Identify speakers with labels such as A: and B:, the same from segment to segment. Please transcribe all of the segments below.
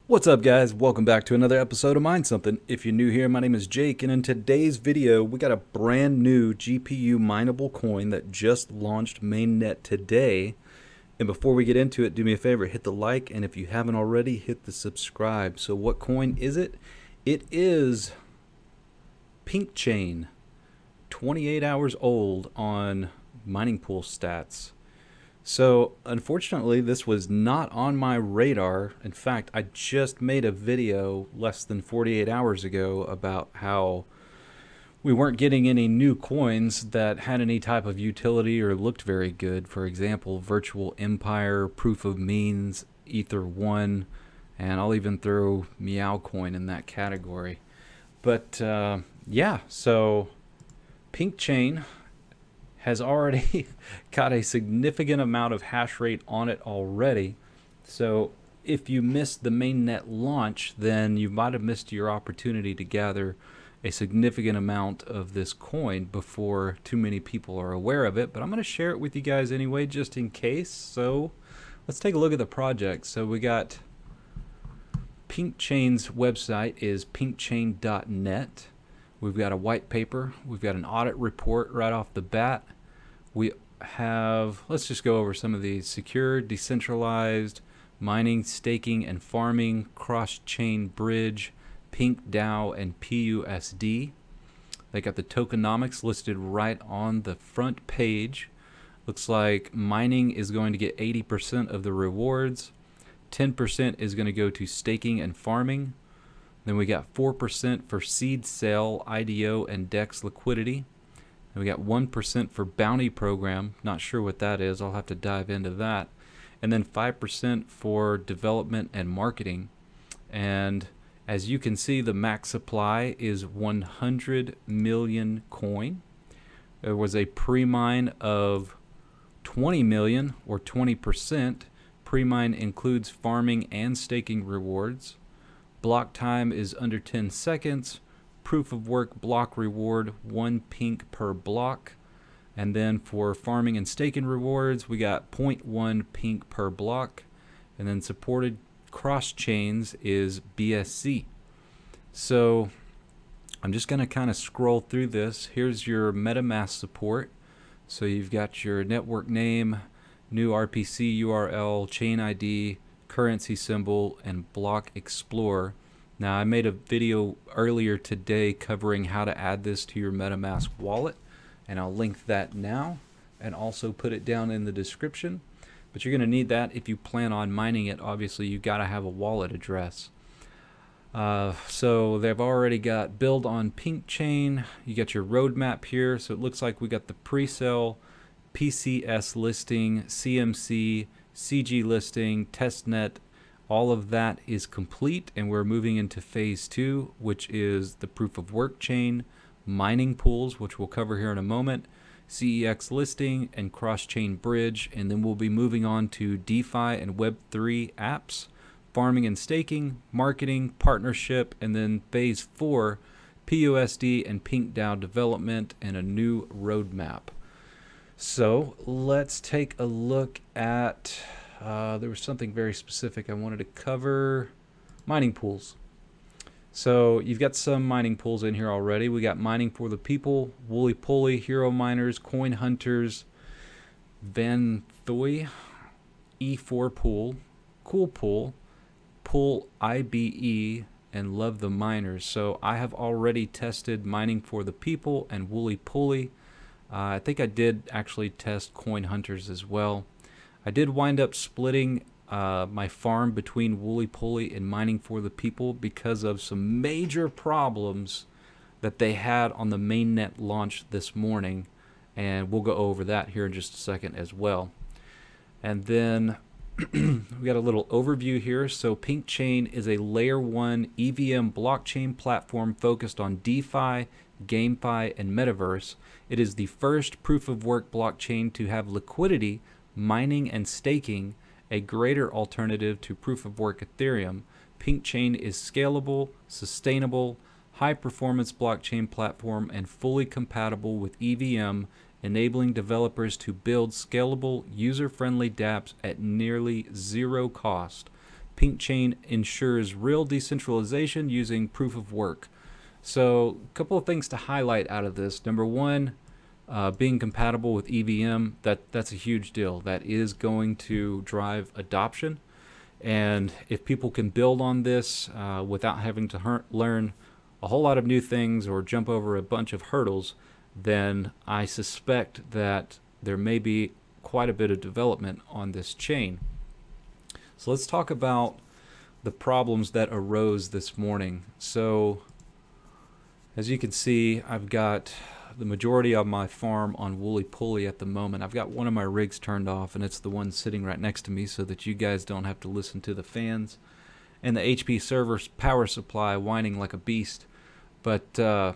A: What's up, guys? Welcome back to another episode of Mind Something. If you're new here, my name is Jake, and in today's video we got a brand new GPU mineable coin that just launched mainnet today. And before we get into it, do me a favor, hit the like, and if you haven't already, hit the subscribe. So what coin is it? It is Pinkchain, 28 hours old on mining pool stats. So unfortunately, this was not on my radar. In fact, I just made a video less than 48 hours ago about how we weren't getting any new coins that had any type of utility or looked very good. For example, Virtual Empire, Proof of Means, Ether 1, and I'll even throw Meow Coin in that category. But yeah, so Pinkchain has already got a significant amount of hash rate on it already. So if you missed the mainnet launch, then you might have missed your opportunity to gather a significant amount of this coin before too many people are aware of it. But I'm going to share it with you guys anyway, just in case. So let's take a look at the project. So we got Pinkchain's website is pinkchain.net. We've got a white paper. We've got an audit report right off the bat. We have, let's just go over some of these: secure, decentralized, mining, staking, and farming, cross-chain bridge, Pink DAO, and PUSD. They got the tokenomics listed right on the front page. Looks like mining is going to get 80% of the rewards. 10% is going to go to staking and farming. Then we got 4% for seed sale, IDO, and DEX liquidity. And we got 1% for bounty program. Not sure what that is. I'll have to dive into that. And then 5% for development and marketing. And as you can see, the max supply is 100 million coin. There was a pre-mine of 20 million, or 20%. Pre-mine includes farming and staking rewards. Block time is under 10 seconds. Proof of work block reward, 1 pink per block. And then for farming and staking rewards, we got 0.1 pink per block. And then supported cross chains is BSC. So I'm just going to kind of scroll through this. Here's your MetaMask support. So you've got your network name, new RPC URL, chain ID, currency symbol, and block explorer. Now, I made a video earlier today covering how to add this to your MetaMask wallet, and I'll link that now and also put it down in the description. But you're going to need that if you plan on mining it. Obviously, you got to have a wallet address. So they've already got build on Pinkchain. You got your roadmap here. So it looks like we got the pre-sale, PCS listing, CMC, CG listing, testnet. All of that is complete, and we're moving into phase 2, which is the proof of work chain, mining pools, which we'll cover here in a moment, CEX listing, and cross-chain bridge. And then we'll be moving on to DeFi and Web3 apps, farming and staking, marketing, partnership, and then phase 4, PUSD and Pink DAO development, and a new roadmap. So let's take a look at, there was something very specific I wanted to cover. Mining pools. So you've got some mining pools in here already. We got Mining for the People, Wooly Poly, Hero Miners, Coin Hunters, Van Thoy, E4 Pool, Cool Pool, Pool IBE, and Love the Miners. So I have already tested Mining for the People and Wooly Poly. I think I did actually test Coin Hunters as well. I did wind up splitting my farm between Wooly Poly and Mining for the People because of some major problems that they had on the mainnet launch this morning, and we'll go over that here in just a second as well. And then we got a little overview here. So Pinkchain is a layer 1 EVM blockchain platform focused on DeFi, GameFi, and Metaverse. It is the first proof of work blockchain to have liquidity, mining, and staking, a greater alternative to proof of work Ethereum. Pinkchain is scalable, sustainable, high performance blockchain platform and fully compatible with EVM, enabling developers to build scalable, user-friendly dApps at nearly zero cost. Pinkchain ensures real decentralization using proof of work. So a couple of things to highlight out of this. Number one, being compatible with EVM, that's a huge deal. That is going to drive adoption. And if people can build on this without having to learn a whole lot of new things or jump over a bunch of hurdles, then I suspect that there may be quite a bit of development on this chain. So let's talk about the problems that arose this morning. So as you can see, I've got the majority of my farm on Woolly Pulley at the moment. I've got one of my rigs turned off, and it's the one sitting right next to me so that you guys don't have to listen to the fans and the HP server power supply whining like a beast. But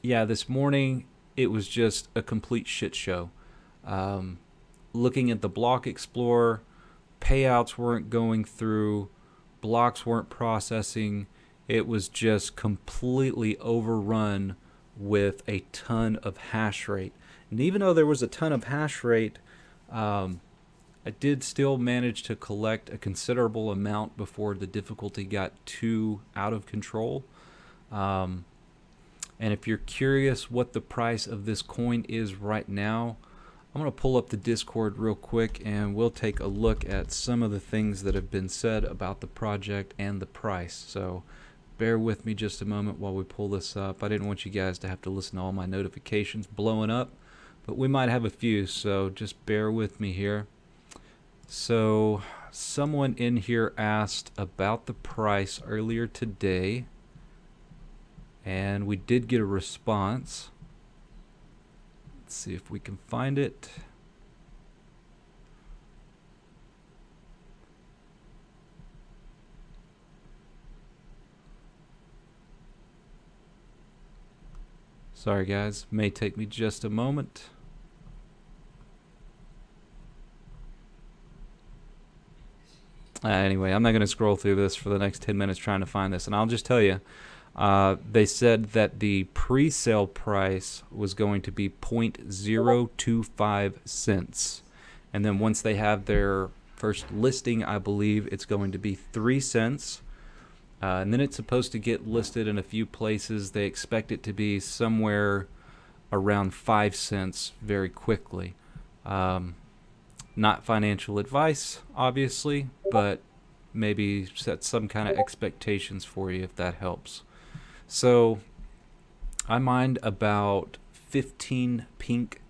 A: yeah, this morning it was just a complete shit show. Looking at the block explorer, payouts weren't going through, blocks weren't processing. It was just completely overrun with a ton of hash rate. And even though there was a ton of hash rate, I did still manage to collect a considerable amount before the difficulty got too out of control. And if you're curious what the price of this coin is right now, I'm going to pull up the Discord real quick and we'll take a look at some of the things that have been said about the project and the price. So bear with me just a moment while we pull this up. I didn't want you guys to have to listen to all my notifications blowing up, but we might have a few, so just bear with me here. So someone in here asked about the price earlier today, and we did get a response. Let's see if we can find it. Sorry guys, may take me just a moment. Anyway, I'm not going to scroll through this for the next 10 minutes trying to find this, and I'll just tell you, they said that the pre-sale price was going to be 0.025 cents, and then once they have their first listing, I believe it's going to be 3 cents. And then it's supposed to get listed in a few places. They expect it to be somewhere around 5 cents very quickly. Not financial advice, obviously, but maybe set some kind of expectations for you if that helps. So I mined about 15 pink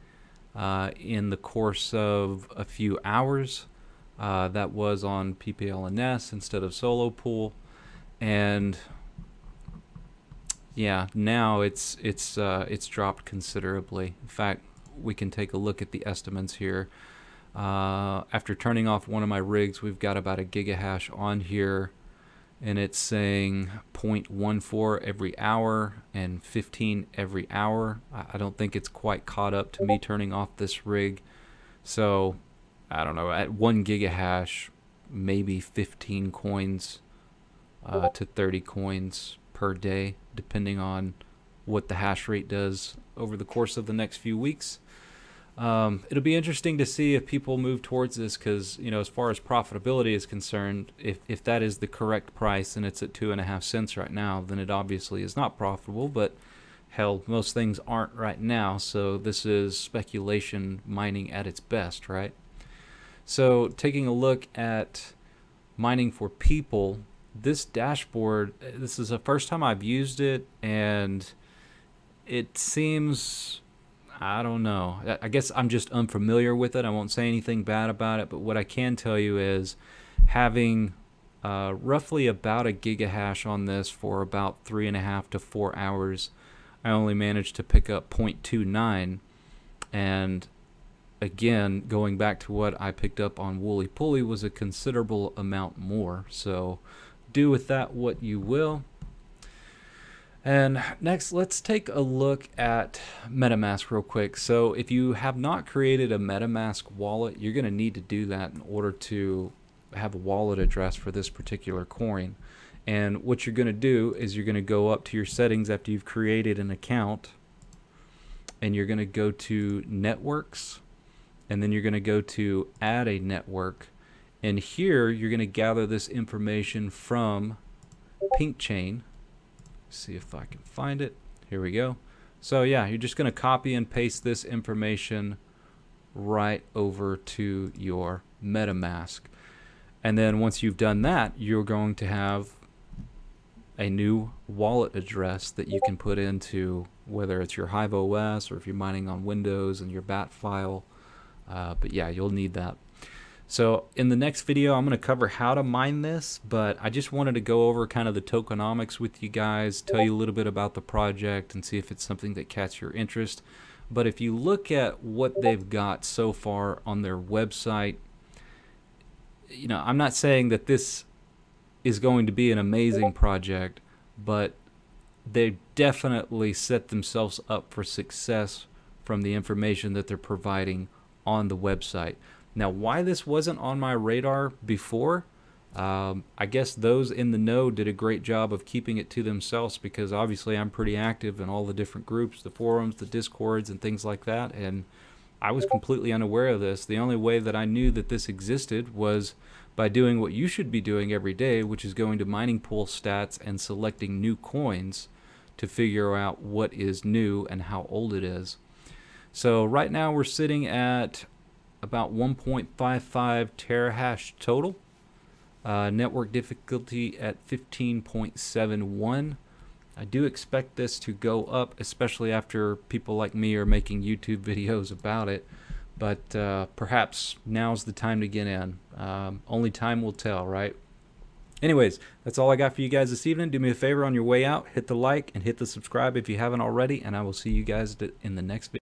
A: in the course of a few hours. That was on PPLNS instead of solo pool. And yeah, now it's dropped considerably. In fact, we can take a look at the estimates here. After turning off one of my rigs, we've got about a gigahash on here, and it's saying 0.14 every hour and 15 every hour. I don't think it's quite caught up to me turning off this rig. So I don't know, at 1 gigahash, maybe 15 coins to 30 coins per day, depending on what the hash rate does over the course of the next few weeks. It'll be interesting to see if people move towards this, because, you know, as far as profitability is concerned, if that is the correct price and it's at 2.5 cents right now, then it obviously is not profitable. But hell, most things aren't right now, so this is speculation mining at its best, right? So taking a look at mining for people, this dashboard, this is the first time I've used it, and it seems, I don't know, I guess I'm just unfamiliar with it. I won't say anything bad about it, but what I can tell you is having roughly about a gigahash on this for about 3.5 to 4 hours, I only managed to pick up 0.29, and again, going back to what I picked up on Woolly Pulley was a considerable amount more. So do with that what you will. And next, let's take a look at MetaMask real quick. So if you have not created a MetaMask wallet, you're going to need to do that in order to have a wallet address for this particular coin. And what you're going to do is you're going to go up to your settings after you've created an account, and you're going to go to networks, and then you're going to go to add a network, And here you're going to gather this information from Pinkchain. See if I can find it. Here we go. So yeah, you're just going to copy and paste this information right over to your MetaMask. And then once you've done that, you're going to have a new wallet address that you can put into, whether it's your Hive OS or if you're mining on Windows and your BAT file. But yeah, you'll need that. So in the next video, I'm going to cover how to mine this, but I just wanted to go over kind of the tokenomics with you guys, tell you a little bit about the project and see if it's something that catches your interest. But if you look at what they've got so far on their website, you know, I'm not saying that this is going to be an amazing project, but they definitely set themselves up for success from the information that they're providing on the website. Now, why this wasn't on my radar before, I guess those in the know did a great job of keeping it to themselves, because obviously I'm pretty active in all the different groups, the forums, the discords, and things like that, and I was completely unaware of this. The only way that I knew that this existed was by doing what you should be doing every day, which is going to mining pool stats and selecting new coins to figure out what is new and how old it is. So right now we're sitting at about 1.55 terahash total. Network difficulty at 15.71. I do expect this to go up, especially after people like me are making YouTube videos about it. But perhaps now's the time to get in. Only time will tell, right? Anyways, that's all I got for you guys this evening. Do me a favor on your way out, hit the like and hit the subscribe if you haven't already, and I will see you guys in the next video.